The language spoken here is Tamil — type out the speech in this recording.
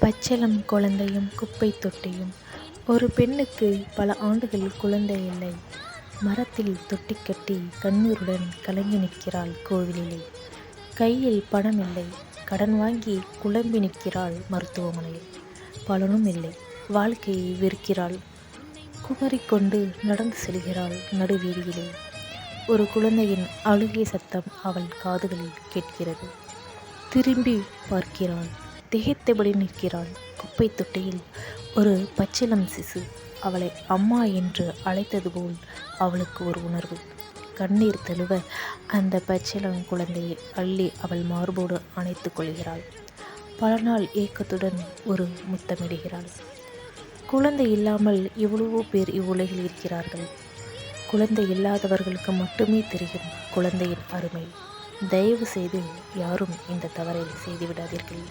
பச்சிளம் குழந்தையும் குப்பை தொட்டியும். ஒரு பெண்ணுக்கு பல ஆண்டுகள் குழந்தை இல்லை. மரத்தில் தொட்டி கட்டி கண்ணீருடன் கலங்கி நிற்கிறாள் கோவிலிலே. கையில் பணம் இல்லை. கடன் வாங்கி குழம்பி நிற்கிறாள் மருத்துவமனையில். பலனும் இல்லை. வாழ்க்கையை வெறுக்கிறாள். குமரிக்கொண்டு நடந்து செல்கிறாள் நடுவீதியிலே. ஒரு குழந்தையின் அழுகை சத்தம் அவள் காதுகளில் கேட்கிறது. திரும்பி பார்க்கிறாள். திகைத்தபடி நிற்கிறாள். குப்பை தொட்டியில் ஒரு பச்சிளம் சிசு. அவளை அம்மா என்று அழைத்தது போல் அவளுக்கு ஒரு உணர்வு. கண்ணீர் தழுவ அந்த பச்சிளம் குழந்தையை அள்ளி அவள் மார்போடு அணைத்து கொள்கிறாள். பல நாள் ஏக்கத்துடன் ஒரு முத்தமிடுகிறாள். குழந்தை இல்லாமல் எவ்வளவோ பேர் இவ்வுலகில் இருக்கிறார்கள். குழந்தை இல்லாதவர்களுக்கு மட்டுமே தெரியும் குழந்தையின் அருமை. தயவு செய்து யாரும் இந்த தவறை செய்துவிடாதீர்கள்.